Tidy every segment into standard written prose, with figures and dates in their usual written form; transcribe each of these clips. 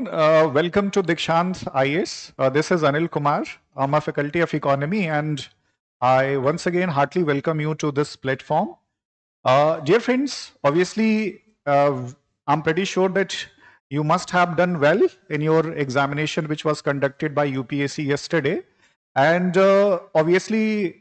Welcome to Dikshant IS. This is Anil Kumar. I'm a faculty of economy, and I once again heartily welcome you to this platform. Dear friends, obviously, I'm pretty sure that you must have done well in your examination, which was conducted by UPSC yesterday. And obviously,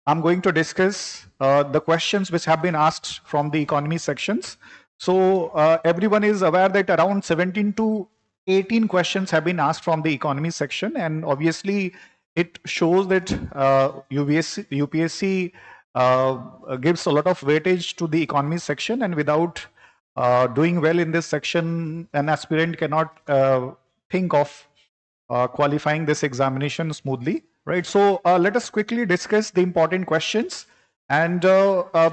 I'm going to discuss the questions which have been asked from the economy sections. So everyone is aware that around 17 to 18 questions have been asked from the economy section, and obviously it shows that UPSC gives a lot of weightage to the economy section, and without doing well in this section, an aspirant cannot think of qualifying this examination smoothly, right? So let us quickly discuss the important questions. And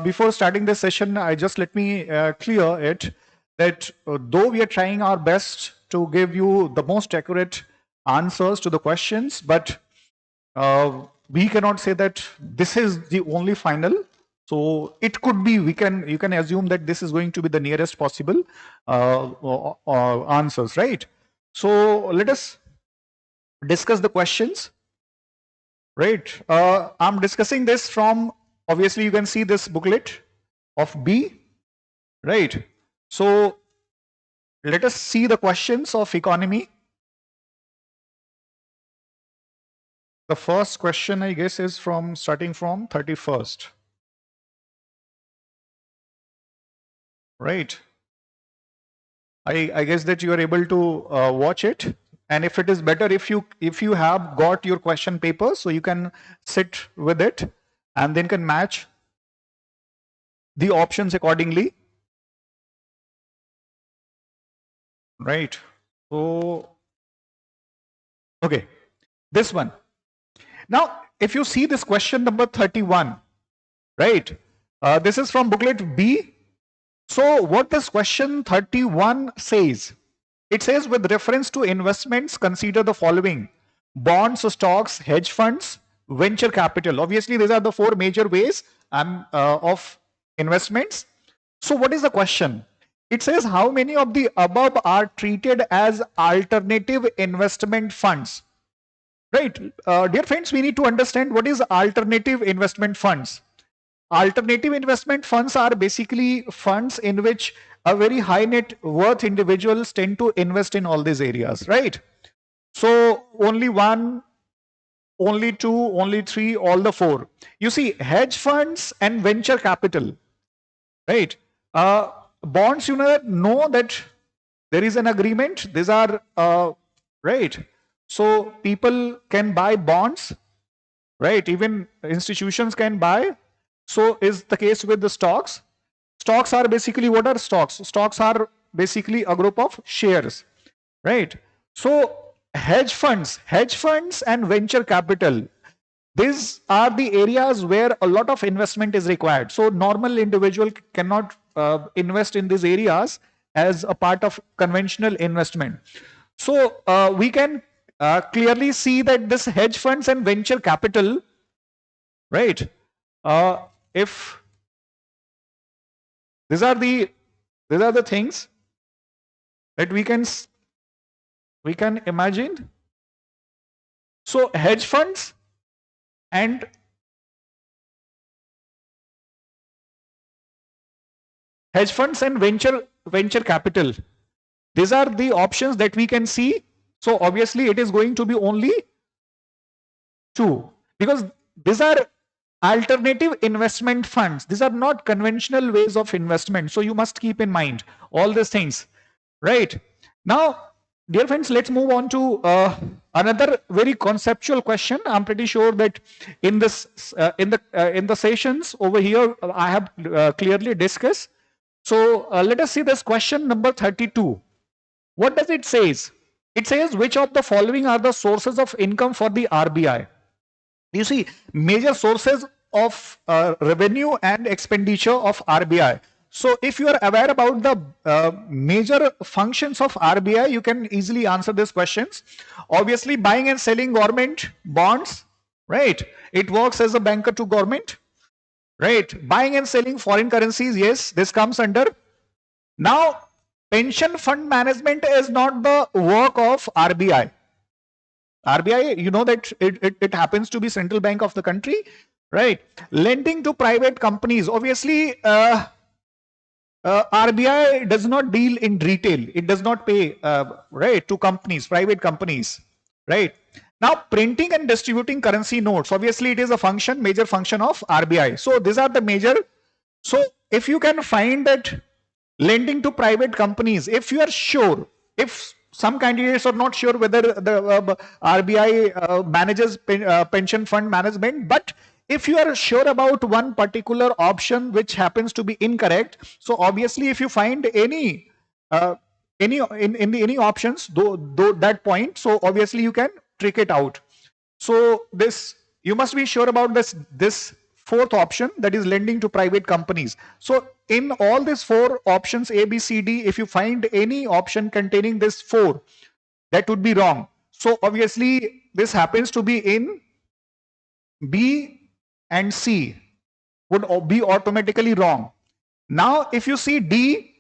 before starting this session, let me clear it that though we are trying our best to give you the most accurate answers to the questions, but we cannot say that this is the only final. So it could be, you can assume that this is going to be the nearest possible answers, right? So let us discuss the questions, right? I'm discussing this from, obviously you can see this booklet of B, right? So let us see the questions of economy. The first question, I guess, is starting from 31st. Right. I guess that you are able to watch it. And if it is better, if you have got your question paper, so you can sit with it and then can match the options accordingly. Right. So, okay, this one. Now, if you see this question number 31, right? This is from booklet B. So what this question 31 says, it says with reference to investments, consider the following: bonds, stocks, hedge funds, venture capital. Obviously, these are the four major ways of investments. So what is the question? It says how many of the above are treated as alternative investment funds? Right. Dear friends, we need to understand what is alternative investment funds. Alternative investment funds are basically funds in which a very high net worth individuals tend to invest in all these areas, right? So only one, only two, only three, all the four. You see, hedge funds and venture capital, right? Bonds, you know that there is an agreement. These are right. So people can buy bonds, right? Even institutions can buy. So is the case with the stocks. Stocks are basically, what are stocks? Stocks are basically a group of shares, right? So hedge funds and venture capital, these are the areas where a lot of investment is required. So normal individual cannot invest in these areas as a part of conventional investment. So we can clearly see that this hedge funds and venture capital, right? If these are the things that we can imagine. So hedge funds and venture capital, these are the options that we can see. So obviously it is going to be only two, because these are alternative investment funds. These are not conventional ways of investment. So you must keep in mind all these things, right? Now, dear friends, let's move on to another very conceptual question. I'm pretty sure that in this in the sessions over here, I have clearly discussed. So let us see this question number 32. What does it says? It says which of the following are the sources of income for the RBI? You see, major sources of revenue and expenditure of RBI. So if you are aware about the major functions of RBI, you can easily answer these questions. Obviously, buying and selling government bonds, right? It works as a banker to government, right? Buying and selling foreign currencies, yes, this comes under. Now, pension fund management is not the work of RBI. RBI, you know that it happens to be central bank of the country, right? Lending to private companies, obviously, RBI does not deal in retail. It does not pay, right, to companies, private companies, right? Now, printing and distributing currency notes, obviously, it is a function, major function of RBI. So these are the major. So if you can find that lending to private companies, if you are sure, if some candidates are not sure whether the RBI manages pension fund management, but if you are sure about one particular option which happens to be incorrect, so obviously if you find any any options though that point, so obviously you can trick it out. So this, you must be sure about this fourth option, that is lending to private companies. So in all these four options A, B, C, D, if you find any option containing this four, that would be wrong. So obviously this happens to be in B and C, would be automatically wrong. Now if you see D,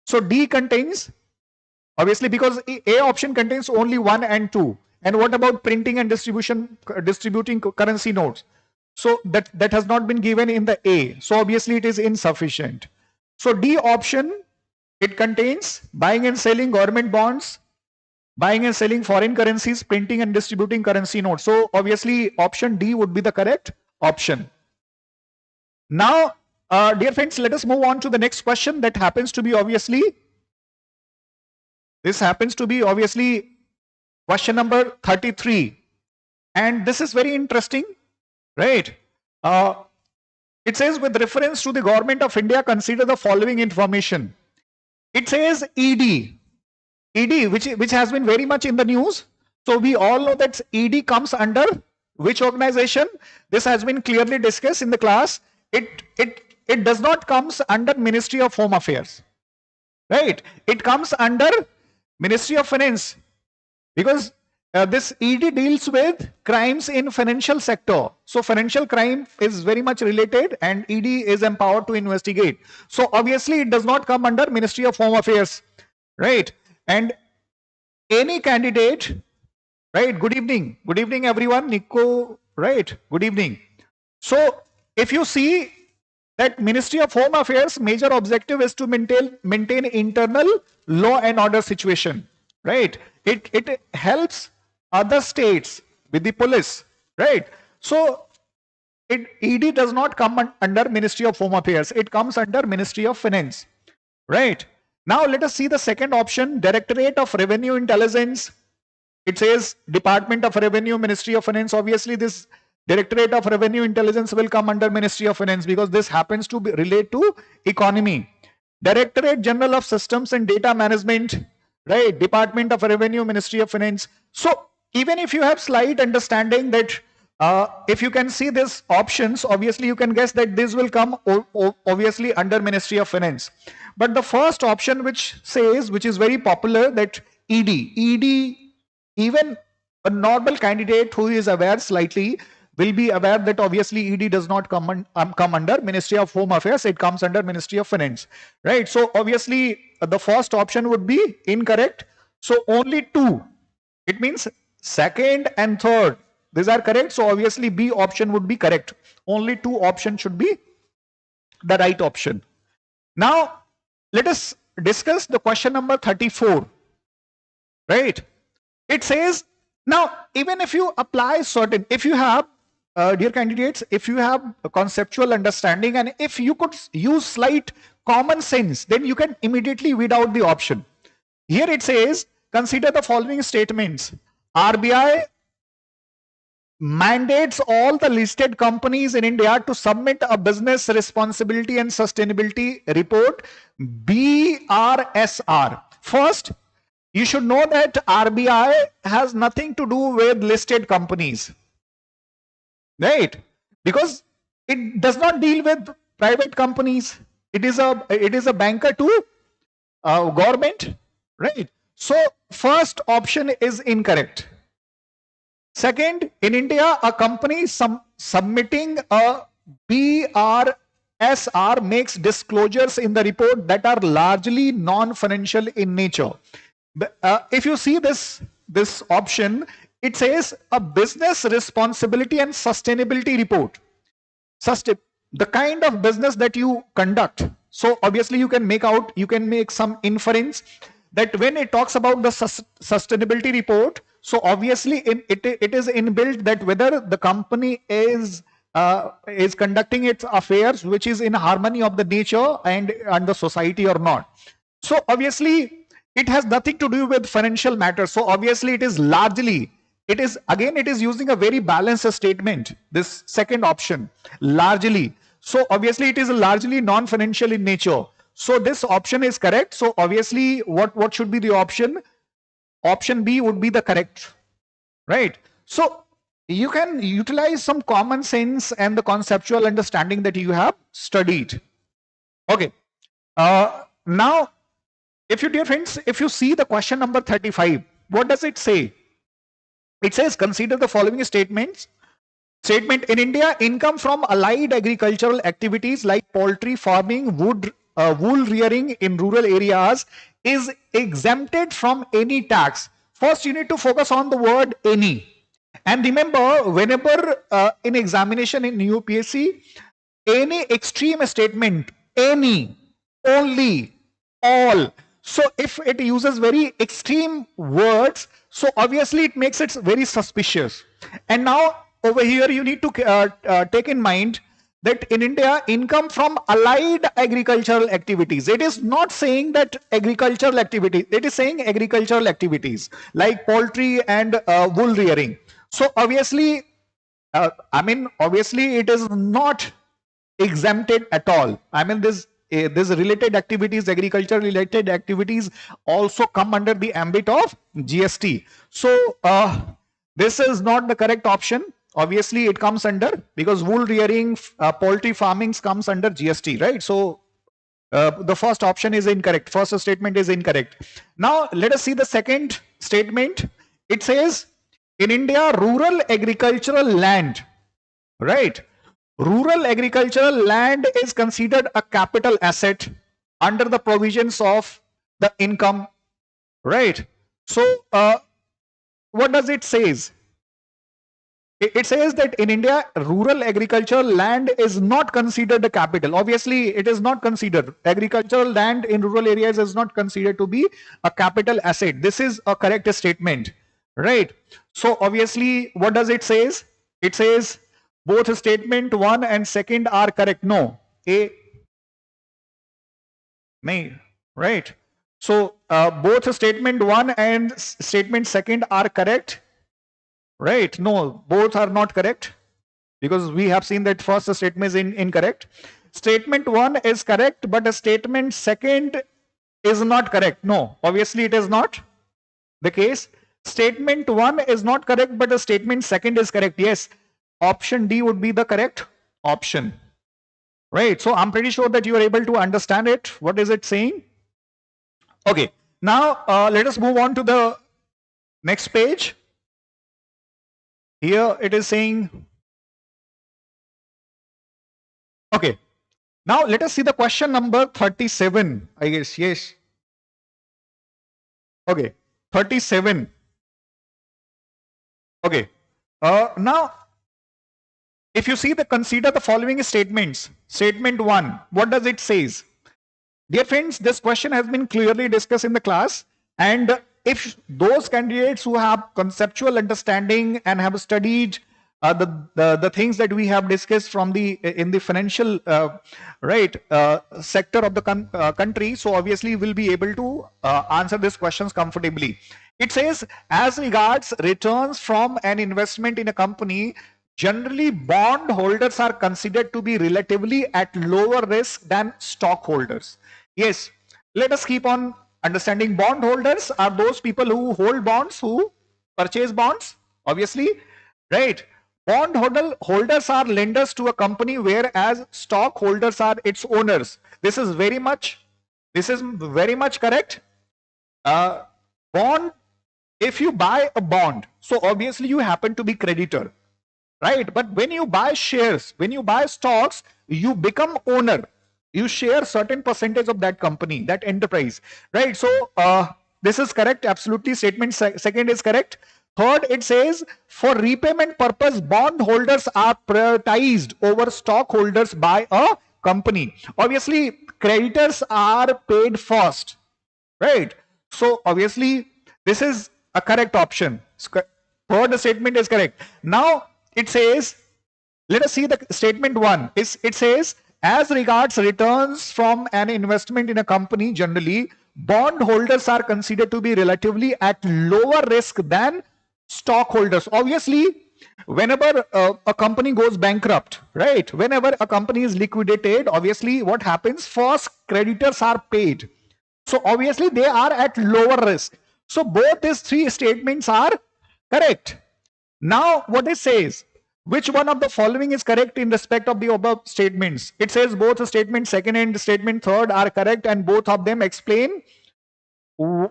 so D contains, obviously because A option contains only 1 and 2. And what about printing and distributing currency notes? So that has not been given in the A. So obviously it is insufficient. So D option, it contains buying and selling government bonds, buying and selling foreign currencies, printing and distributing currency notes. So obviously option D would be the correct option. Now, dear friends, let us move on to the next question. That happens to be obviously, this happens to be obviously question number 33. And this is very interesting, right? It says, with reference to the government of India, consider the following information. It says ED, which has been very much in the news. So we all know that ED comes under which organization? This has been clearly discussed in the class. It does not comes under Ministry of Home Affairs, right? It comes under Ministry of Finance, because this ED deals with crimes in financial sector. So financial crime is very much related, and ED is empowered to investigate. So obviously it does not come under Ministry of Home Affairs, right? And any candidate, right? Good evening everyone. Nico, right? Good evening. So if you see that Ministry of Home Affairs major objective is to maintain internal law and order situation, right? It helps other states with the police, right? So ED does not come under Ministry of Home Affairs. It comes under Ministry of Finance, right? Now let us see the second option, Directorate of Revenue Intelligence. It says Department of Revenue, Ministry of Finance. Obviously this Directorate of Revenue Intelligence will come under Ministry of Finance, because this happens to relate to economy. Directorate General of Systems and Data Management, right? Department of Revenue, Ministry of Finance. So even if you have slight understanding that if you can see these options, obviously you can guess that this will come obviously under Ministry of Finance. But the first option which says, which is very popular, that ED, even a normal candidate who is aware slightly will be aware that obviously ED does not come under Ministry of Home Affairs. It comes under Ministry of Finance, right? So obviously the first option would be incorrect. So only two, it means second and third, these are correct. So obviously B option would be correct. Only two options should be the right option. Now let us discuss the question number 34, right? It says, now even if you apply certain, if you have dear candidates, if you have a conceptual understanding and if you could use slight common sense, then you can immediately weed out the option. Here it says, consider the following statements. RBI mandates all the listed companies in India to submit a business responsibility and sustainability report, BRSR. First, you should know that RBI has nothing to do with listed companies, right? Because it does not deal with private companies. It is a banker to government, right? So first option is incorrect. Second, in India, a company submitting a BRSR CSR makes disclosures in the report that are largely non-financial in nature. If you see this option, it says a business responsibility and sustainability report. The kind of business that you conduct. So obviously you can make some inference that when it talks about the sustainability report, so obviously it is inbuilt that whether the company is conducting its affairs which is in harmony of the nature and the society or not. So obviously it has nothing to do with financial matters. So obviously it is using a very balanced statement, this second option, largely. So obviously it is largely non-financial in nature. So this option is correct. So obviously what should be the option? Option B would be the correct, right? So you can utilize some common sense and the conceptual understanding that you have studied. Okay. Now, dear friends, if you see the question number 35, what does it say? It says, consider the following statements. Statement: in India, income from allied agricultural activities like poultry farming, wool rearing in rural areas is exempted from any tax. First, you need to focus on the word any. And remember, whenever in examination in UPSC, any extreme statement, any, only, all. So if it uses very extreme words, so obviously it makes it very suspicious. And now over here you need to take in mind that in India, income from allied agricultural activities. It is not saying that agricultural activities. It is saying agricultural activities like poultry and wool rearing. So obviously, obviously it is not exempted at all. This related activities, agriculture related activities also come under the ambit of GST. So this is not the correct option. Obviously it comes under, because wool rearing, poultry farming comes under GST, right? So the first option is incorrect. First statement is incorrect. Now let us see the second statement. It says, in India, rural agricultural land, right? Rural agricultural land is considered a capital asset under the provisions of the income, right? So what does it says? It says that in India, rural agricultural land is not considered a capital. Obviously, it is not considered. Agricultural land in rural areas is not considered to be a capital asset. This is a correct statement, right? So obviously, what does it says? It says both statement 1 and second are correct. No, right? So both statement 1 and statement second are correct. Right? No, both are not correct, because we have seen that first statement is incorrect. Statement 1 is correct, but a statement second is not correct. No, obviously it is not the case. Statement 1 is not correct, but a statement second is correct. Yes, option D would be the correct option. Right? So I'm pretty sure that you are able to understand it. What is it saying? Okay. Now let us move on to the next page. Here it is saying, okay, now let us see the question number 37, I guess. Yes. Okay, 37. Okay. Now, if you see consider the following statements. Statement 1, what does it says? Dear friends, this question has been clearly discussed in the class, and if those candidates who have conceptual understanding and have studied the things that we have discussed from in the financial sector of the country, so obviously will be able to answer these questions comfortably. It says, as regards returns from an investment in a company, generally bond holders are considered to be relatively at lower risk than stockholders. Yes, let us keep on understanding. Bond holders are those people who hold bonds, who purchase bonds, obviously, right? Bond holders are lenders to a company, whereas stockholders are its owners. This is very much correct. Bond, if you buy a bond, so obviously you happen to be creditor, right? But when you buy shares, when you buy stocks, you become owner. You share certain percentage of that company, that enterprise, right? So this is correct. Absolutely. Statement second is correct. Third, it says for repayment purpose, bondholders are prioritized over stockholders by a company. Obviously, creditors are paid first, right? So obviously, this is a correct option. Third statement is correct. Now it says, let us see the statement one. It says, as regards returns from an investment in a company, generally, bondholders are considered to be relatively at lower risk than stockholders. Obviously, whenever a company goes bankrupt, right? Whenever a company is liquidated, obviously, what happens? First, creditors are paid. So obviously, they are at lower risk. So both these three statements are correct. Now, what it says, which one of the following is correct in respect of the above statements? It says both statement second and statement third are correct, and both of them explain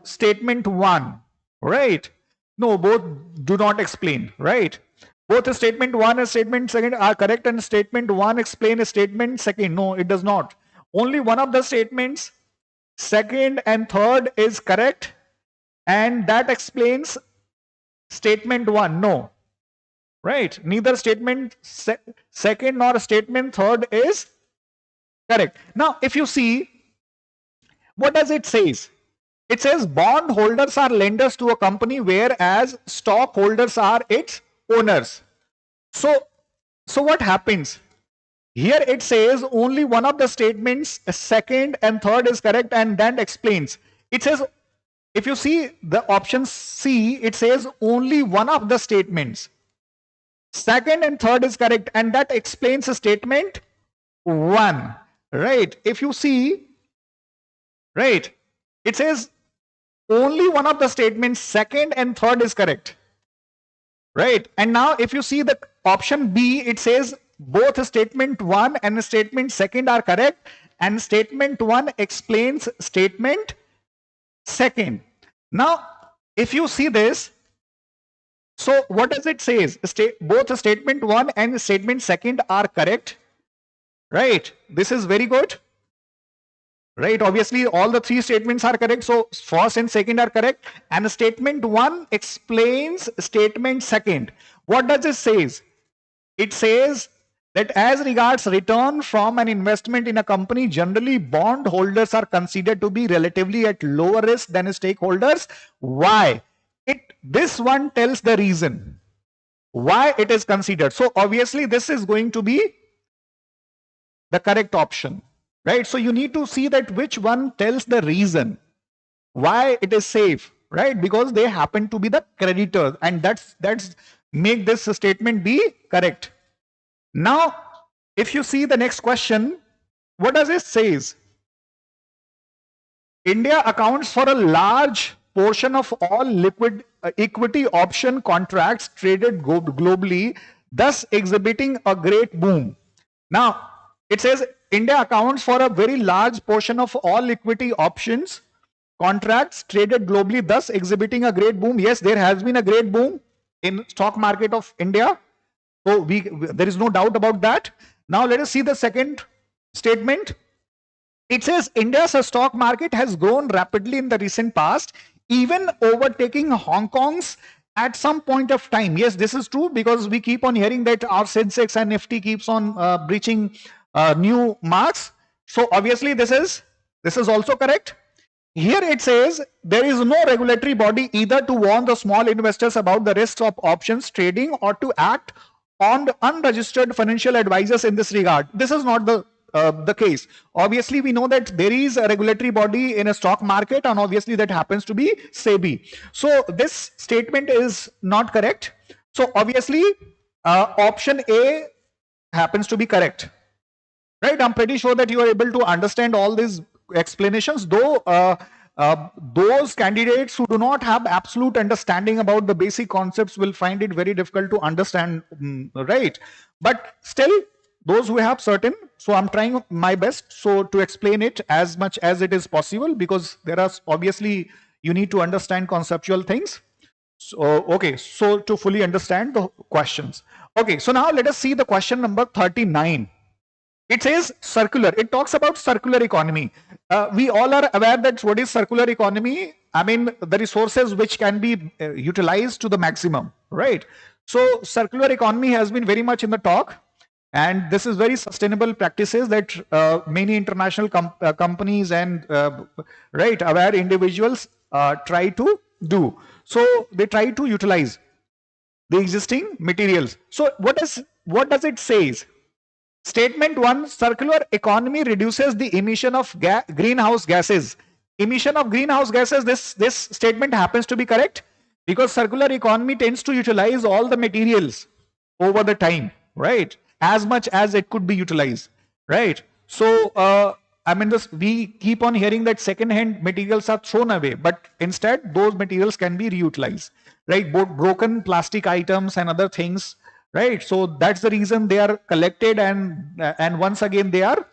statement one, right? No, both do not explain, right? Both statement one and statement second are correct, and statement one explain statement second. No, it does not. Only one of the statements, second and third, is correct, and that explains statement one. No, right? Neither statement second nor statement third is correct. Now, if you see, what does it says? It says bondholders are lenders to a company, whereas stockholders are its owners. So what happens? Here it says only one of the statements, second and third, is correct, and that explains. It says, if you see the option C, it says only one of the statements, second and third, is correct, and that explains the statement one, right? If you see, right, it says only one of the statements, second and third, is correct, right? And now if you see the option B, it says both statement one and statement second are correct, and statement one explains statement second. Now if you see this, so what does it say? Both statement one and statement second are correct, right? This is very good, right? Obviously, all the three statements are correct. So first and second are correct, and statement one explains statement second. What does it say? It says that as regards return from an investment in a company, generally bondholders are considered to be relatively at lower risk than stakeholders. Why? This one tells the reason why it is considered. So obviously, this is going to be the correct option, right? So you need to see that which one tells the reason why it is safe, right? Because they happen to be the creditors, and that's make this statement be correct. Now, if you see the next question, what does it says? India accounts for a large portion of all liquid equity option contracts traded globally, thus exhibiting a great boom. Now, it says India accounts for a very large portion of all equity options contracts traded globally, thus exhibiting a great boom. Yes, there has been a great boom in stock market of India. So there is no doubt about that. Now let us see the second statement. It says India's stock market has grown rapidly in the recent past, even overtaking Hong Kong's at some point of time. Yes, this is true, because we keep on hearing that our Sensex and Nifty keeps on breaching new marks. So obviously this is also correct. Here it says there is no regulatory body either to warn the small investors about the risks of options trading or to act on the unregistered financial advisors in this regard. This is not the case. Obviously, we know that there is a regulatory body in a stock market, and obviously that happens to be SEBI. So this statement is not correct. So obviously, option A happens to be correct, right? I'm pretty sure that you are able to understand all these explanations, though those candidates who do not have absolute understanding about the basic concepts will find it very difficult to understand, right? But still, those who have certain, so I'm trying my best so to explain it as much as it is possible, because there are obviously you need to understand conceptual things. So, okay, so to fully understand the questions. Okay, so now let us see the question number 39. It says circular. It talks about circular economy. We all are aware that what is circular economy? I mean, the resources which can be utilized to the maximum, right? So circular economy has been very much in the talk. And this is very sustainable practices that many international companies and right aware individuals try to do. So they try to utilize the existing materials. So what does it say? Statement 1, circular economy reduces the emission of greenhouse gases. Emission of greenhouse gases, this statement happens to be correct because circular economy tends to utilize all the materials over the time, right? As much as it could be utilized, right? So, I mean, we keep on hearing that second-hand materials are thrown away, but instead those materials can be reutilized, right? Both broken plastic items and other things, right? So that's the reason they are collected and once again they are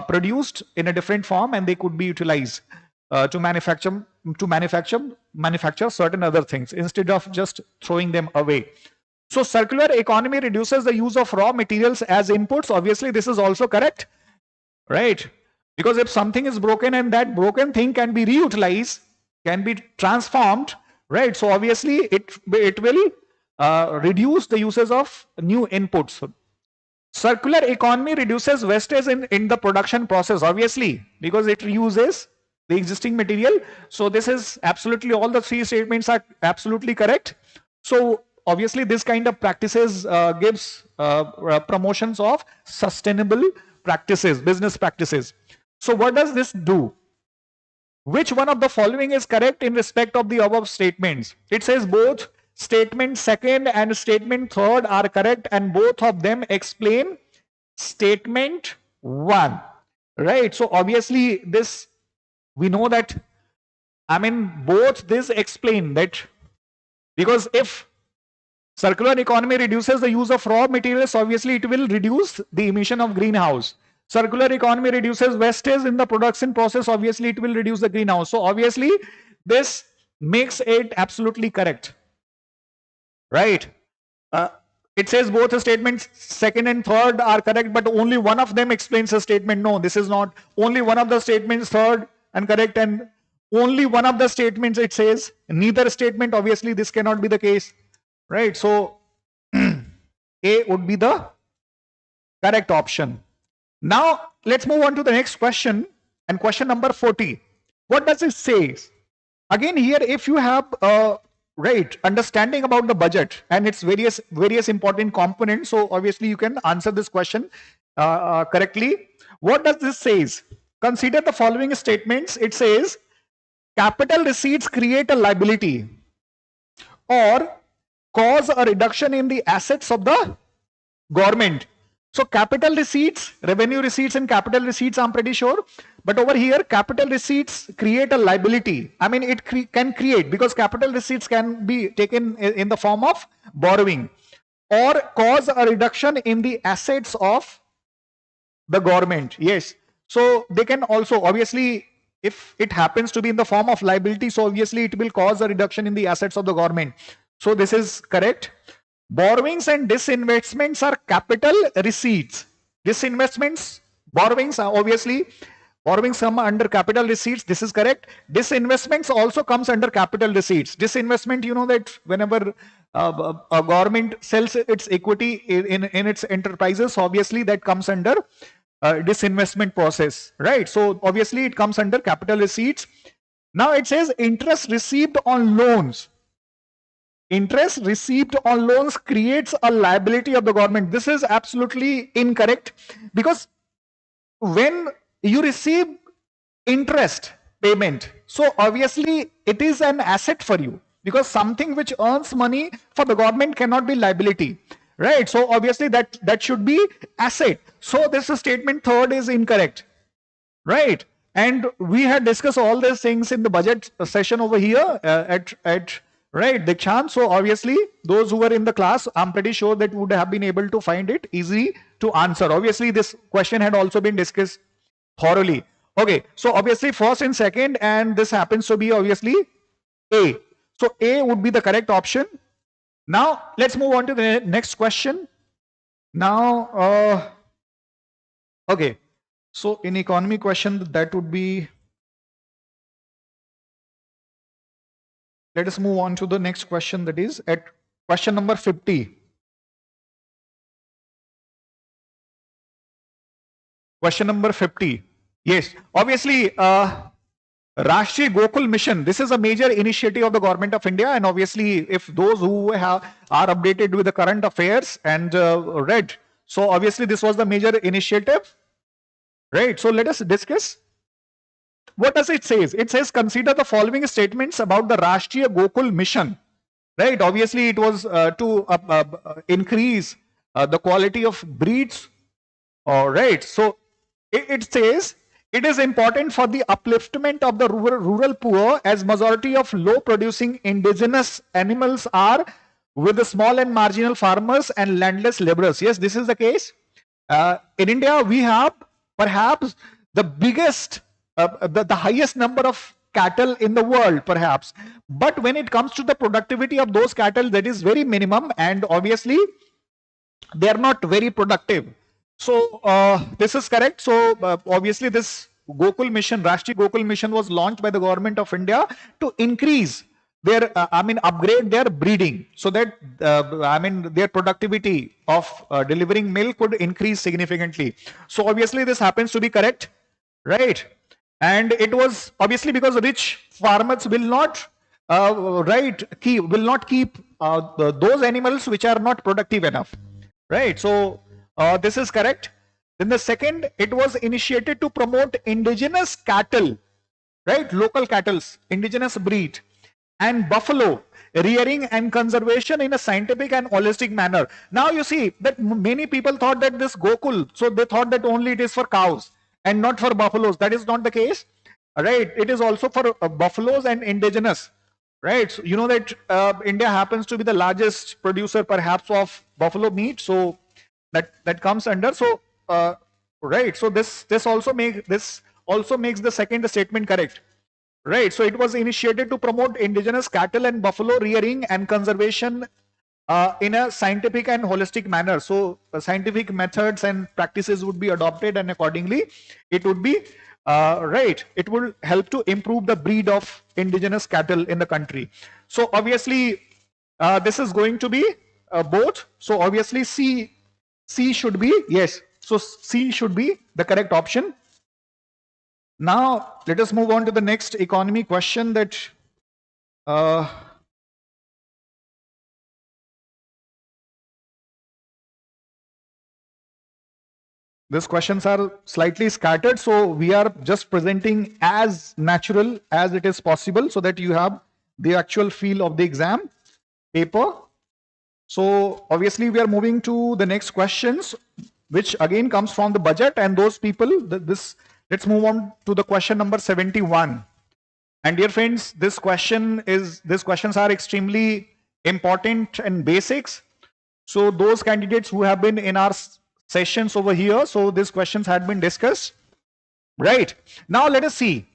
produced in a different form and they could be utilized to manufacture certain other things instead of just throwing them away. So circular economy reduces the use of raw materials as inputs. Obviously, this is also correct, right? Because if something is broken and that broken thing can be reutilized, can be transformed, right? So obviously, it will reduce the uses of new inputs. Circular economy reduces wastage in the production process, obviously, because it reuses the existing material. So this is absolutely, all the three statements are absolutely correct. So obviously, this kind of practices gives promotions of sustainable practices, business practices. So what does this do? Which one of the following is correct in respect of the above statements? It says both statement second and statement third are correct and both of them explain statement 1, right? So obviously this, we know that, I mean, both this explain that, because if circular economy reduces the use of raw materials, obviously it will reduce the emission of greenhouse. Circular economy reduces wastage in the production process, obviously it will reduce the greenhouse. So obviously this makes it absolutely correct, right? It says both the statements second and third are correct, but only one of them explains the statement. No, this is not. Only one of the statements third and correct, and only one of the statements it says neither statement. Obviously this cannot be the case, right? So A would be the correct option. Now let's move on to the next question, and question number 40. What does it say? Again here, if you have right understanding about the budget and its various important components, so obviously you can answer this question correctly. What does this says? Consider the following statements. It says capital receipts create a liability or cause a reduction in the assets of the government. So capital receipts, revenue receipts and capital receipts, I'm pretty sure. But over here, capital receipts create a liability. I mean, it can create, because capital receipts can be taken in the form of borrowing, or cause a reduction in the assets of the government. Yes. So they can also, obviously, if it happens to be in the form of liability, so obviously it will cause a reduction in the assets of the government. So this is correct. Borrowings and disinvestments are capital receipts. Disinvestments, borrowings are obviously, borrowings come under capital receipts. This is correct. Disinvestments also comes under capital receipts. Disinvestment, you know that whenever a government sells its equity in its enterprises, obviously that comes under disinvestment process, right? So obviously it comes under capital receipts. Now it says interest received on loans. Interest received on loans creates a liability of the government. This is absolutely incorrect, because when you receive interest payment, so obviously it is an asset for you, because something which earns money for the government cannot be liability, right? So obviously that should be asset. So this statement third is incorrect, right? And we had discussed all these things in the budget session over here at right, Dikshant. So obviously those who were in the class, I'm pretty sure that would have been able to find it easy to answer. Obviously this question had also been discussed thoroughly. Okay, so obviously first and second, and this happens to be obviously A. So A would be the correct option. Now let's move on to the next question. Now, okay. So in economy question, that would be, let us move on to the next question, that is at question number 50. Question number 50. Yes, obviously, Rashtriya Gokul Mission, this is a major initiative of the government of India, and obviously if those who are updated with the current affairs and read, so obviously this was the major initiative, right? So let us discuss. What does it say? It says consider the following statements about the Rashtriya Gokul Mission, right? Obviously it was to increase the quality of breeds, all right. So it says it is important for the upliftment of the rural poor, as majority of low producing indigenous animals are with the small and marginal farmers and landless laborers. Yes, this is the case. In India, we have perhaps the biggest, the highest number of cattle in the world, perhaps. But when it comes to the productivity of those cattle, that is very minimum, and obviously they are not very productive. So this is correct. So obviously this Gokul Mission, Rashtriya Gokul Mission, was launched by the government of India to increase their, upgrade their breeding, so that their productivity of delivering milk could increase significantly. So obviously this happens to be correct, right? And it was obviously because rich farmers will not keep those animals which are not productive enough, right? So this is correct. Then the second, it was initiated to promote indigenous cattle, right? Local cattle, indigenous breed, and buffalo rearing and conservation in a scientific and holistic manner. Now you see that many people thought that this Gokul, so they thought that only it is for cows and not for buffaloes. That is not the case, right? It is also for buffaloes and indigenous, right? So you know that India happens to be the largest producer perhaps of buffalo meat, so that comes under. So right, so this also makes the second statement correct, right? So it was initiated to promote indigenous cattle and buffalo rearing and conservation in a scientific and holistic manner. So scientific methods and practices would be adopted, and accordingly it would be right, it will help to improve the breed of indigenous cattle in the country. So obviously this is going to be both. So obviously C should be, yes. So C should be the correct option. Now let us move on to the next economy question, that these questions are slightly scattered, so we are just presenting as natural as it is possible, so that you have the actual feel of the exam paper. So obviously we are moving to the next questions, which again comes from the budget, and those people, let's move on to the question number 71. And dear friends, these questions are extremely important and basics. So those candidates who have been in our sessions over here, so these questions had been discussed, right? Now let us see.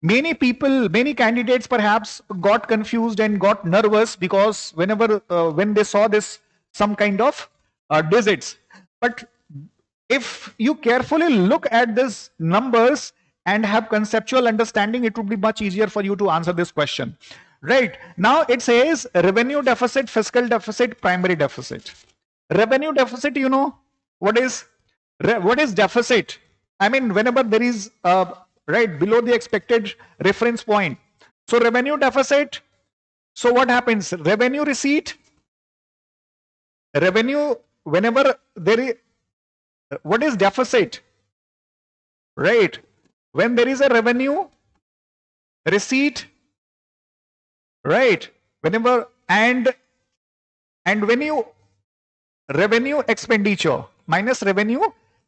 Many candidates perhaps got confused and got nervous, because when they saw this some kind of digits. But if you carefully look at these numbers and have conceptual understanding, it would be much easier for you to answer this question. Right, now it says revenue deficit, fiscal deficit, primary deficit. Revenue deficit, you know what is deficit? I mean, whenever there is right below the expected reference point. So revenue deficit, so what happens? Revenue receipt, revenue, whenever there is, what is deficit? Right, when there is a revenue receipt, right, whenever, and when you revenue expenditure minus revenue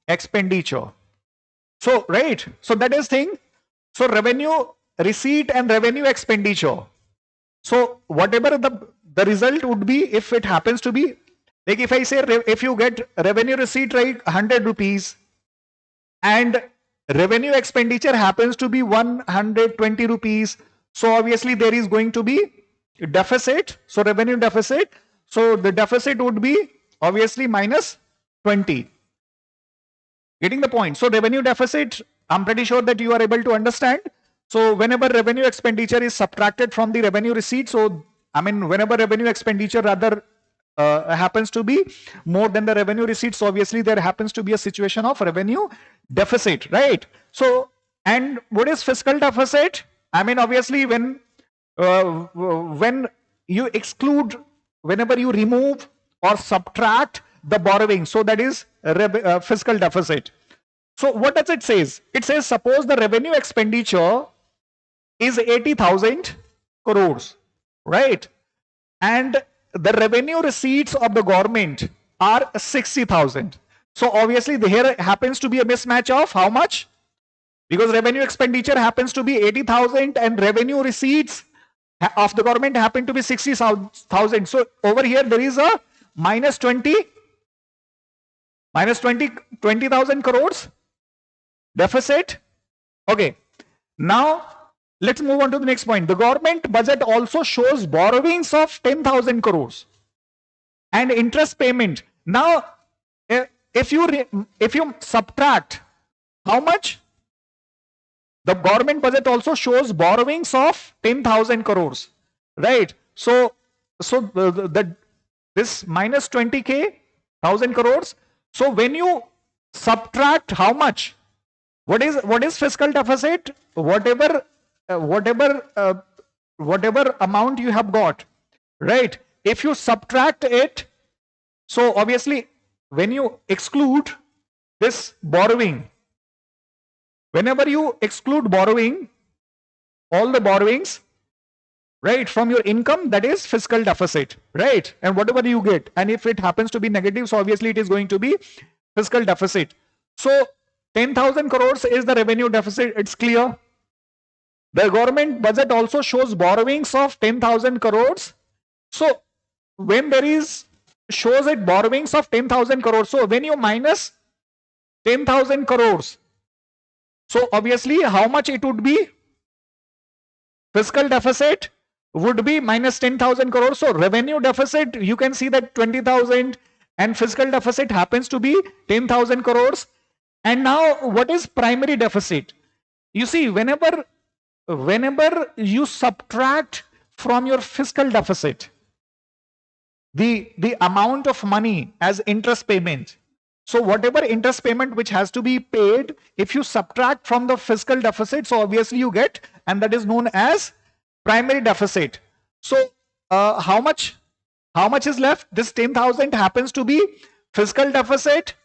expenditure. So right, so that is thing. So revenue receipt and revenue expenditure. So whatever the result would be, if it happens to be, like if I say, if you get revenue receipt, right, 100 rupees, and revenue expenditure happens to be 120 rupees, so obviously there is going to be deficit. So revenue deficit. So the deficit would be obviously minus 20. Getting the point? So revenue deficit, I'm pretty sure that you are able to understand. So whenever revenue expenditure is subtracted from the revenue receipt, so I mean whenever revenue expenditure rather happens to be more than the revenue receipts, so obviously there happens to be a situation of revenue deficit, right? So, and what is fiscal deficit? I mean obviously when you exclude, whenever you remove or subtract the borrowing, so that is fiscal deficit. So what does it says? It says suppose the revenue expenditure is 80,000 crores, right? And the revenue receipts of the government are 60,000. So obviously here happens to be a mismatch of how much? Because revenue expenditure happens to be 80,000 and revenue receipts of the government happen to be 60,000. So over here there is a minus 20,000 crores deficit. Okay. Now let's move on to the next point. The government budget also shows borrowings of 10,000 crores and interest payment. Now, if you subtract how much, the government budget also shows borrowings of 10,000 crores, right? So this minus 20,000 crores. So when you subtract how much, what is fiscal deficit? Whatever amount you have got, right? If you subtract it, so obviously when you exclude this borrowing, whenever you exclude borrowing, all the borrowings, right, from your income, that is fiscal deficit, right? And whatever you get, and if it happens to be negative, so obviously it is going to be fiscal deficit. So 10,000 crores is the revenue deficit. It's clear. The government budget also shows borrowings of 10,000 crores. So when there is shows it borrowings of 10,000 crores, so when you minus 10,000 crores, so obviously how much it would be? Fiscal deficit would be minus 10,000 crores. So revenue deficit, you can see that 20,000 and fiscal deficit happens to be 10,000 crores. And now what is primary deficit? You see, whenever you subtract from your fiscal deficit the amount of money as interest payment, so whatever interest payment which has to be paid, if you subtract from the fiscal deficit, so obviously you get, and that is known as primary deficit. So how much is left? This 10,000 happens to be fiscal deficit.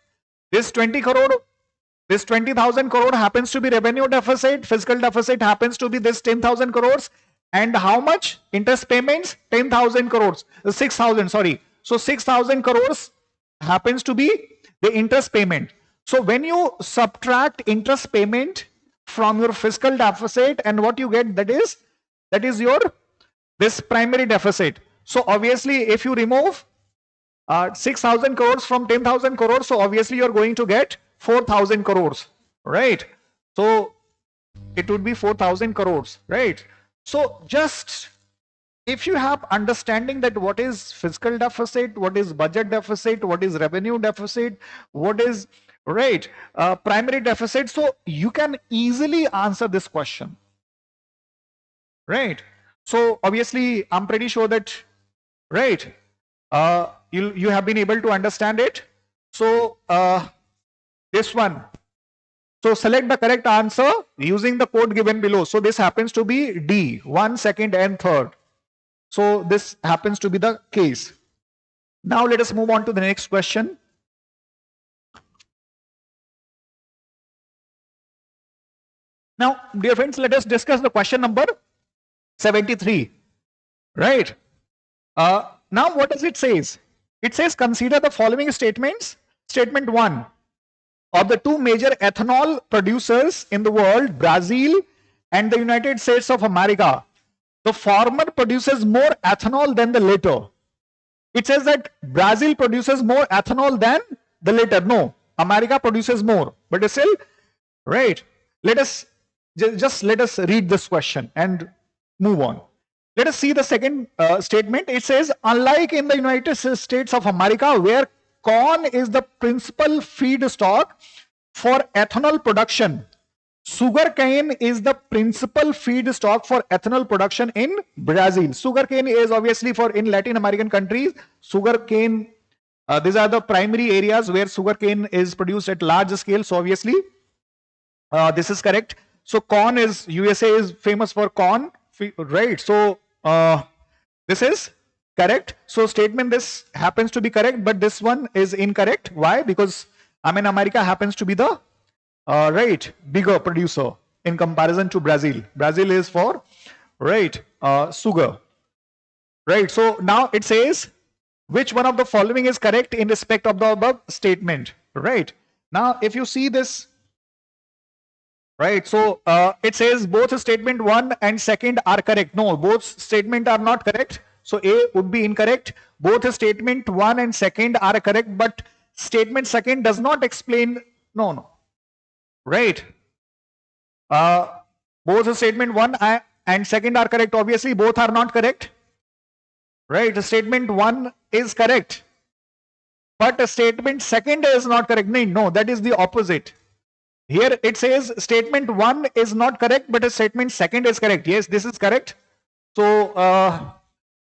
This 20,000 crore happens to be revenue deficit. Fiscal deficit happens to be this 10,000 crores. And how much? Interest payments, 10,000 crores. 6,000, sorry. So 6,000 crores happens to be the interest payment. So when you subtract interest payment from your fiscal deficit, and what you get, that is your this primary deficit. So obviously if you remove 6,000 crores from 10,000 crores, so obviously you're going to get 4,000 crores, right? So it would be 4,000 crores, right? So just if you have understanding that what is fiscal deficit, what is budget deficit, what is revenue deficit, what is, right, primary deficit, so you can easily answer this question, right? So obviously I'm pretty sure that, right, you have been able to understand it. So this one, so select the correct answer using the code given below. So this happens to be D, 1, 2nd and 3rd. So this happens to be the case. Now let us move on to the next question. Now, dear friends, let us discuss the question number 73, right? Now what does it says? It says consider the following statements. Statement 1. Of the two major ethanol producers in the world, Brazil and the United States of America, the former produces more ethanol than the latter. It says that Brazil produces more ethanol than the latter. No, America produces more. But still, right? Let us just let us read this question and move on. Let us see the second statement. It says, unlike in the United States of America, where corn is the principal feedstock for ethanol production, sugarcane is the principal feedstock for ethanol production in Brazil. Sugarcane is obviously for in Latin American countries. Sugarcane, these are the primary areas where sugarcane is produced at large scale. So obviously, this is correct. So corn is, USA is famous for corn, right? So this is correct. So statement this happens to be correct, but this one is incorrect. Why? Because America happens to be the right bigger producer in comparison to Brazil. Brazil is for right sugar. Right. So now it says which one of the following is correct in respect of the above statement. Right. Now if you see this, right, so it says both statement 1 and second are correct. No, both statement are not correct. So A would be incorrect. Both statement 1 and second are correct, but statement second does not explain. No. Right. Both statement 1 and second are correct. Obviously, both are not correct. Right. Statement 1 is correct, but statement second is not correct. No, that is the opposite. Here it says statement 1 is not correct, but statement second is correct. Yes, this is correct. So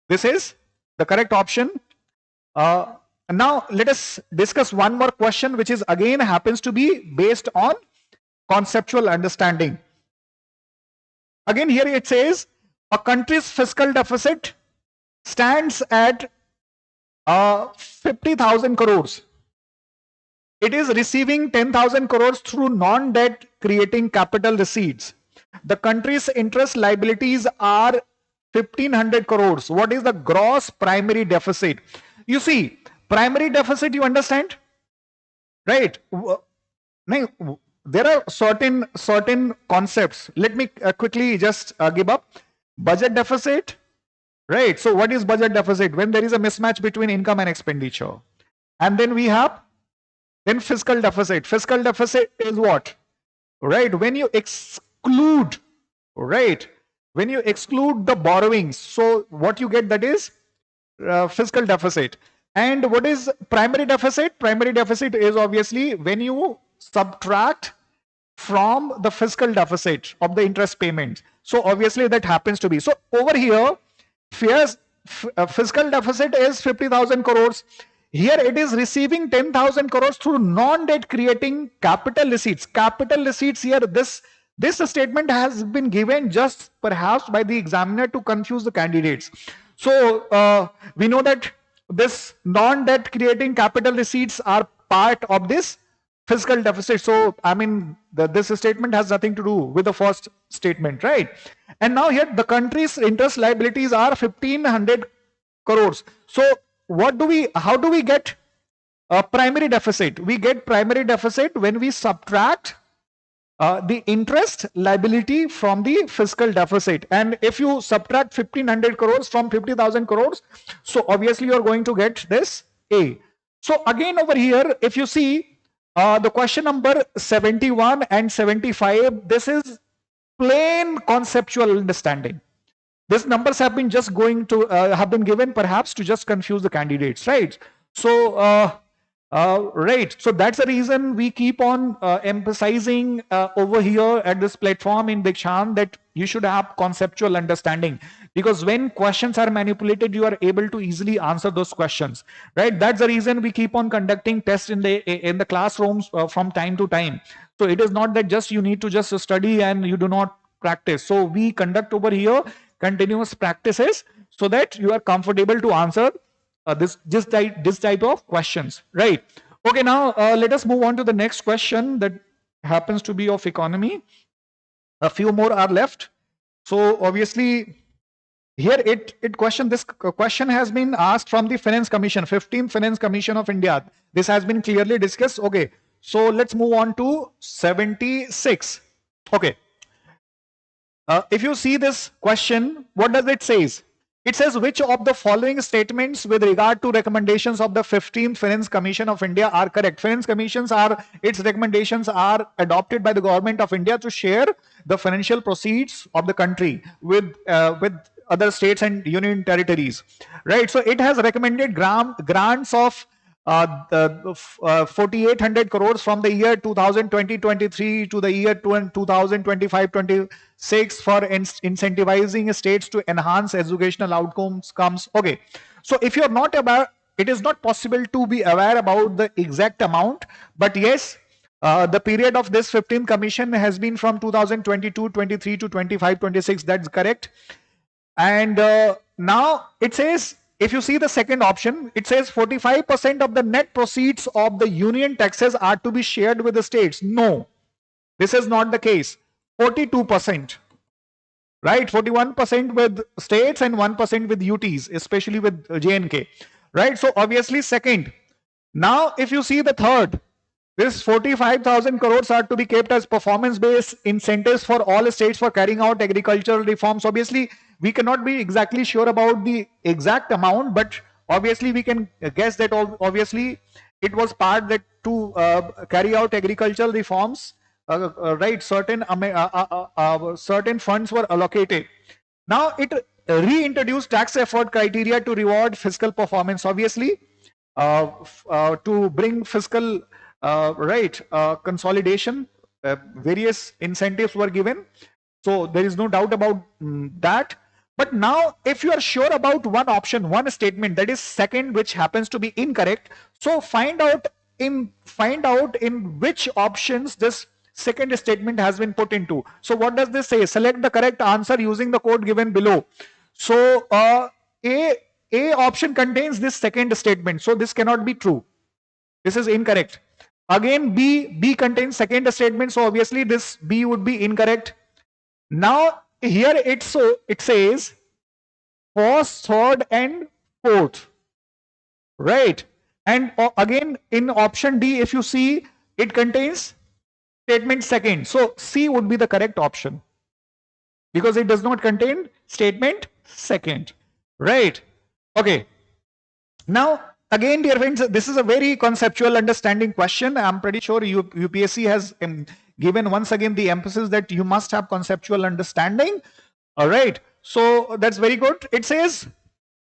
this is the correct option. Now let us discuss one more question, which is again happens to be based on conceptual understanding. Again here it says a country's fiscal deficit stands at 50,000 crores. It is receiving 10,000 crores through non-debt creating capital receipts. The country's interest liabilities are 1,500 crores. What is the gross primary deficit? You see, primary deficit, you understand? Right? There are certain concepts. Let me quickly just give up. Budget deficit. Right. So what is budget deficit? When there is a mismatch between income and expenditure. And then we have fiscal deficit. Fiscal deficit is what? Right. When you exclude, right, when you exclude the borrowings, so what you get, that is fiscal deficit. And what is primary deficit? Primary deficit is obviously when you subtract from the fiscal deficit of the interest payments. So obviously that happens to be. So over here, fiscal deficit is 50,000 crores. Here it is receiving 10,000 crores through non-debt creating capital receipts. Capital receipts here, this statement has been given just perhaps by the examiner to confuse the candidates. So we know that this non-debt creating capital receipts are part of this fiscal deficit. So I mean this statement has nothing to do with the first statement, right? And now here the country's interest liabilities are 1,500 crores. So how do we get a primary deficit? We get primary deficit when we subtract the interest liability from the fiscal deficit. And if you subtract 1,500 crores from 50,000 crores, so obviously you are going to get this A. So again over here, if you see the question number 71 and 75, this is plain conceptual understanding. These numbers have been just going to have been given perhaps to just confuse the candidates, right? So right, so that's the reason we keep on emphasizing over here at this platform in Dikshant that you should have conceptual understanding, because when questions are manipulated, you are able to easily answer those questions, right? That's the reason we keep on conducting tests in the classrooms from time to time. So it is not that just you need to just study and you do not practice. So we conduct over here continuous practices so that you are comfortable to answer this type of questions, right? Okay, now let us move on to the next question that happens to be of economy. A few more are left. So obviously here this question has been asked from the Finance Commission, 15th Finance Commission of India. This has been clearly discussed. Okay, so let's move on to 76. Okay. If you see this question, what does it say? It says, which of the following statements with regard to recommendations of the 15th Finance Commission of India are correct? Finance Commissions its recommendations are adopted by the government of India to share the financial proceeds of the country with other states and union territories, right? So it has recommended grants of 4,800 crores from the year 2020-23 to the year 2025-26 for incentivizing states to enhance educational outcomes. Okay, so if you're not aware, it is not possible to be aware about the exact amount, but yes, the period of this 15th commission has been from 2022-23 to 25-26. That's correct. And now it says, if you see the second option, it says 45% of the net proceeds of the union taxes are to be shared with the states. No, this is not the case. 42%, right? 41% with states and 1% with UTs, especially with J&K, right? So obviously second. Now if you see the third, this 45,000 crores are to be kept as performance-based incentives for all states for carrying out agricultural reforms. Obviously, we cannot be exactly sure about the exact amount, but obviously we can guess that obviously it was part that to carry out agricultural reforms, right? Certain funds were allocated. Now it reintroduced tax effort criteria to reward fiscal performance. Obviously, to bring fiscal consolidation, various incentives were given, so there is no doubt about that. But now if you are sure about one option, one statement, that is second, which happens to be incorrect, so find out in which options this second statement has been put into. So what does this say? Select the correct answer using the code given below. So A option contains this second statement, so this cannot be true. This is incorrect. Again, B contains second statement, so obviously this B would be incorrect. Now here it says first, third, and fourth, right? And again in option D, if you see, it contains statement second. So C would be the correct option because it does not contain statement second, right? Okay. Now again, dear friends, this is a very conceptual understanding question. I'm pretty sure UPSC has given once again the emphasis that you must have conceptual understanding. All right. So that's very good. It says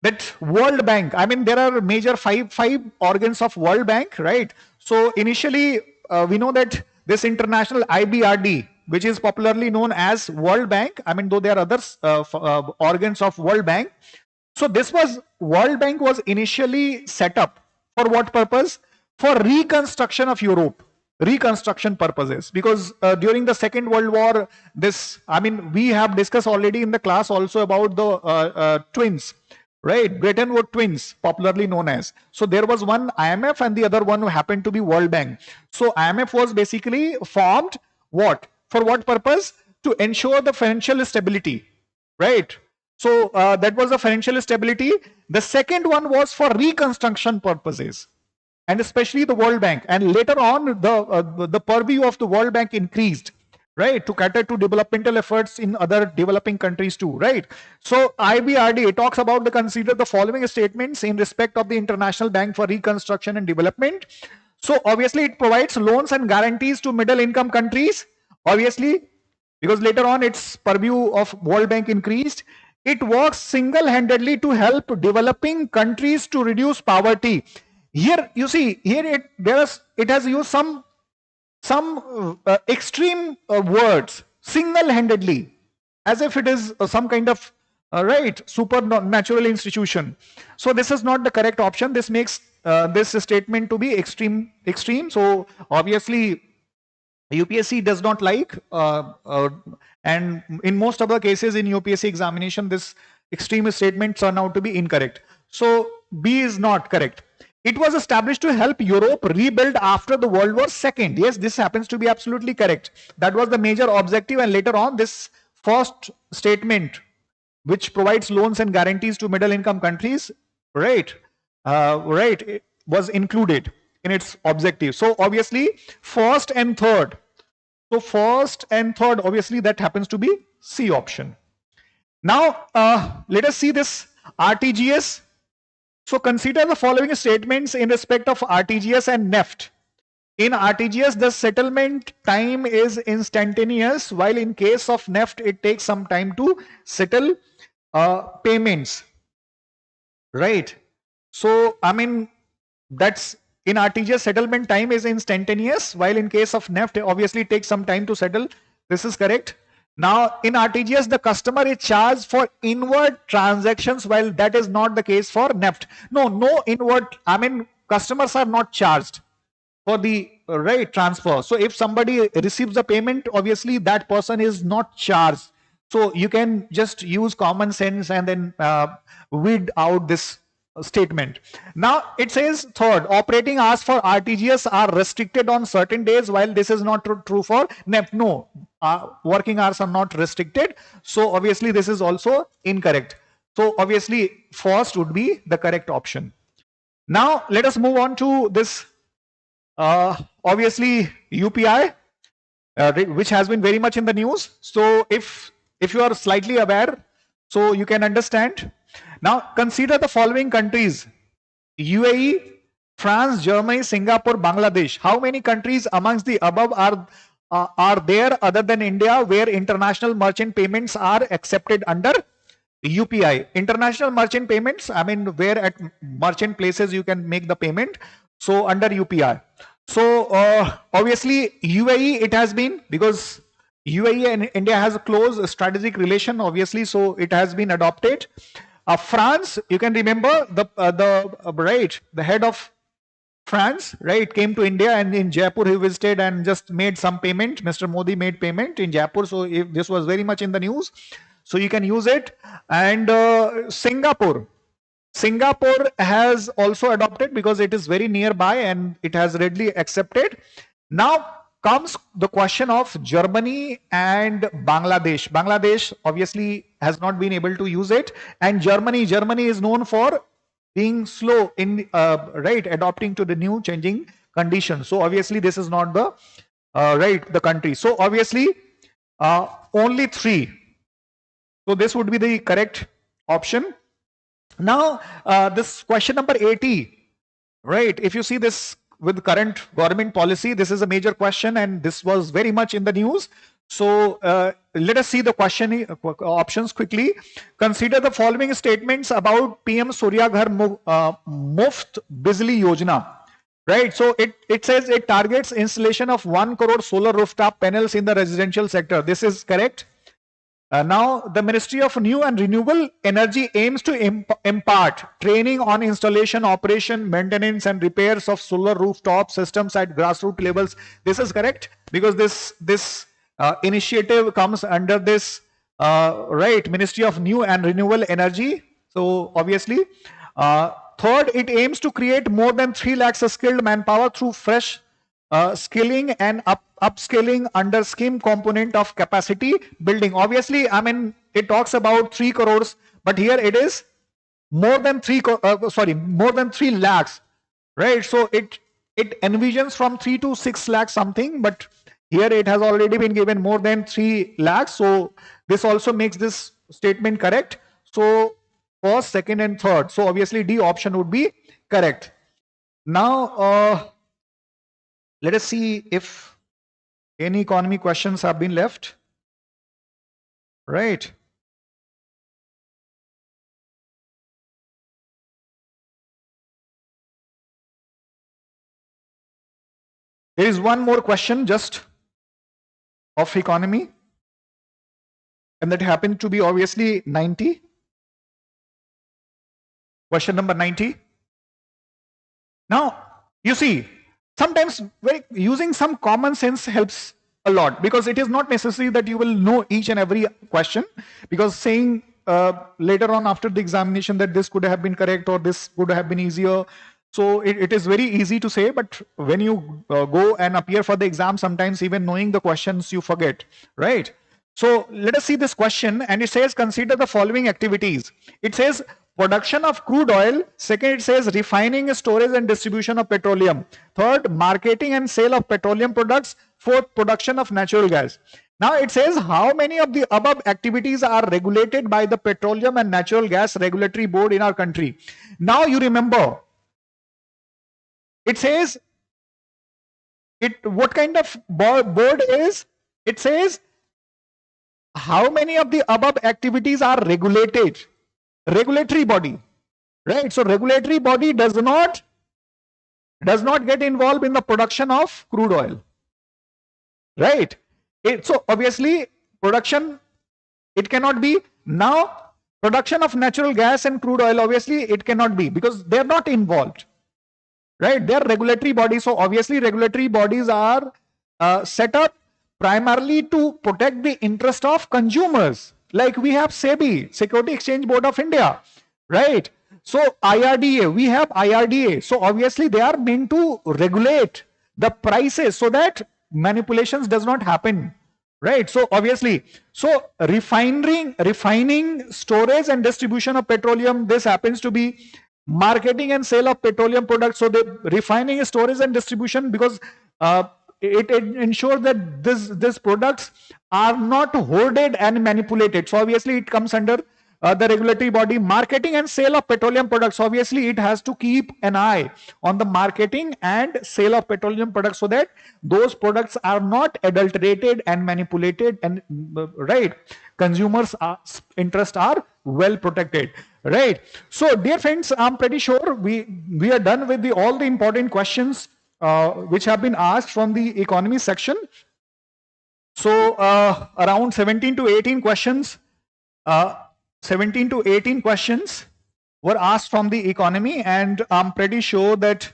that World Bank, I mean, there are major five organs of World Bank, right? So initially, we know that this international IBRD, which is popularly known as World Bank, I mean, though there are other organs of World Bank. So this World Bank was initially set up for what purpose? For reconstruction of Europe, reconstruction purposes, because during the Second World War, we have discussed already in the class also about the twins, right? Bretton Woods twins, popularly known as. So there was one IMF and the other one who happened to be World Bank. So IMF was basically formed what? For what purpose? To ensure the financial stability, right? So that was the financial stability. The second one was for reconstruction purposes, and especially the World Bank. And later on, the purview of the World Bank increased, right, to cater to developmental efforts in other developing countries too, right? So IBRD talks about consider the following statements in respect of the International Bank for Reconstruction and Development. So obviously, it provides loans and guarantees to middle-income countries, obviously, because later on its purview of World Bank increased. It works single-handedly to help developing countries to reduce poverty. Here you see, here it has used some extreme words, single-handedly, as if it is some kind of supernatural institution. So this is not the correct option. This makes this statement to be extreme. So obviously, UPSC does not like, and in most of the cases in UPSC examination, this extreme statement turn out to be incorrect. So B is not correct. It was established to help Europe rebuild after the World War II. Yes, this happens to be absolutely correct. That was the major objective, and later on, this first statement, which provides loans and guarantees to middle-income countries, it was included in its objective. So obviously, first and third. So first and third, obviously, that happens to be C option. Now, let us see this RTGS. So consider the following statements in respect of RTGS and NEFT. In RTGS, the settlement time is instantaneous, while in case of NEFT, it takes some time to settle. payments, right? So, I mean, that's in RTGS settlement time is instantaneous, while in case of NEFT, obviously it takes some time to settle. This is correct. Now, in RTGS, the customer is charged for inward transactions, while that is not the case for NEFT. No inward, I mean, customers are not charged for the right transfer. So if somebody receives the payment, obviously that person is not charged. So you can just use common sense and then weed out this statement. Now it says third, operating hours for RTGS are restricted on certain days, while this is not true for NEFT. No, working hours are not restricted. So obviously this is also incorrect. So obviously first would be the correct option. Now let us move on to this obviously UPI, which has been very much in the news. So if you are slightly aware, so you can understand. Now consider the following countries: UAE, France, Germany, Singapore, Bangladesh. How many countries amongst the above are there other than India where international merchant payments are accepted under UPI? International merchant payments, I mean, where at merchant places you can make the payment. So under UPI. So obviously UAE it has been, because UAE and India has a close strategic relation, obviously, so it has been adopted. France, you can remember the head of France, right, came to India, and in Jaipur he visited and just made some payment. Mr. Modi made payment in Jaipur, so if this was very much in the news, so you can use it. And Singapore has also adopted because it is very nearby and it has readily accepted. Now comes the question of Germany and Bangladesh. Bangladesh obviously has not been able to use it, and Germany is known for being slow in adopting to the new changing conditions. So obviously this is not the the country. So obviously only 3. So this would be the correct option. Now this question number 80, right? If you see this with current government policy, this is a major question and this was very much in the news. So let us see the question options quickly. Consider the following statements about PM Surya Ghar Muft Bijli Yojana. Right, so it says it targets installation of 1 crore solar rooftop panels in the residential sector. This is correct. Now, the Ministry of New and Renewable Energy aims to impart training on installation, operation, maintenance, and repairs of solar rooftop systems at grassroots levels. This is correct, because this initiative comes under this Ministry of New and Renewable Energy. So obviously, third, it aims to create more than 3 lakhs of skilled manpower through fresh skilling and upskilling under scheme component of capacity building. Obviously, I mean, it talks about 3 crores, but here it is more than 3 lakhs, right? So it envisions from 3 to 6 lakhs something, but here it has already been given more than 3 lakhs. So this also makes this statement correct. So first, second, and third. So obviously D option would be correct. Now let us see if any economy questions have been left. Right. There is one more question just of economy, and that happened to be obviously 90. Question number 90. Now, you see, sometimes using some common sense helps a lot, because it is not necessary that you will know each and every question, because saying later on after the examination that this could have been correct or this would have been easier, so it is very easy to say, but when you go and appear for the exam, sometimes even knowing the questions you forget, right? So let us see this question, and it says consider the following activities. It says production of crude oil. Second, it says refining, storage, and distribution of petroleum. Third, marketing and sale of petroleum products. Fourth, production of natural gas. Now it says how many of the above activities are regulated by the Petroleum and Natural Gas Regulatory Board in our country. Now you remember, it says what kind of board is? It says how many of the above activities are regulated? Regulatory body, right? So regulatory body does not get involved in the production of crude oil, right? So obviously production, it cannot be. Now production of natural gas and crude oil, obviously it cannot be because they are not involved, right? They are regulatory bodies. So obviously regulatory bodies are set up primarily to protect the interest of consumers. Like we have SEBI, Security Exchange Board of India, right? So IRDA, we have IRDA. So obviously they are meant to regulate the prices so that manipulations does not happen, right? So obviously, so refining, storage and distribution of petroleum, this happens to be marketing and sale of petroleum products. So the refining, storage and distribution, because it ensures that this products are not hoarded and manipulated. So obviously it comes under the regulatory body. Marketing and sale of petroleum products, obviously it has to keep an eye on the marketing and sale of petroleum products so that those products are not adulterated and manipulated, and right, consumers interest are well protected, right? So dear friends, I'm pretty sure we are done with all the important questions which have been asked from the economy section. So around 17 to 18 questions, 17 to 18 questions were asked from the economy, and I'm pretty sure that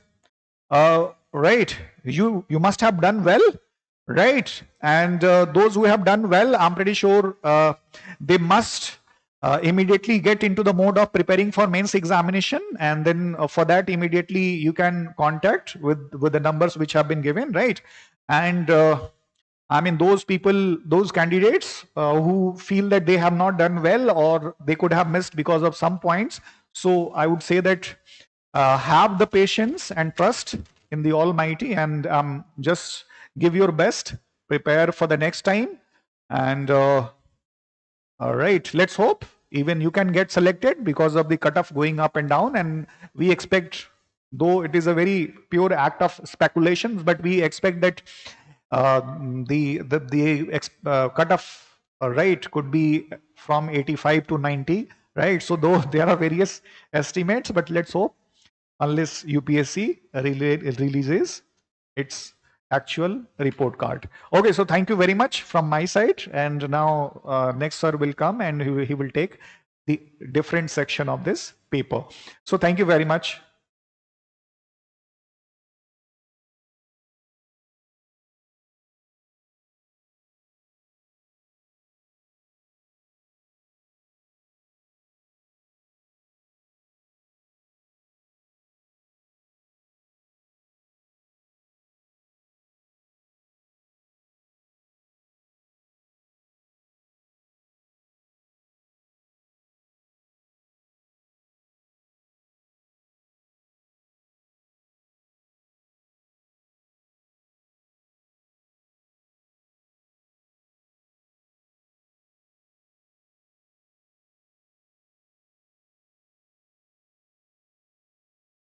right, you must have done well, right? And those who have done well, I'm pretty sure they must immediately get into the mode of preparing for mains examination, and then for that immediately you can contact with the numbers which have been given, right? And I mean, those people, those candidates who feel that they have not done well or they could have missed because of some points. So I would say that have the patience and trust in the Almighty, and just give your best, prepare for the next time. And all right, let's hope even you can get selected because of the cutoff going up and down. And we expect, though it is a very pure act of speculations, but we expect that the cutoff rate could be from 85 to 90, right? So though there are various estimates, but let's hope, unless UPSC releases its actual report card. Okay, so thank you very much from my side. And now next sir will come and he will take the different section of this paper. So thank you very much.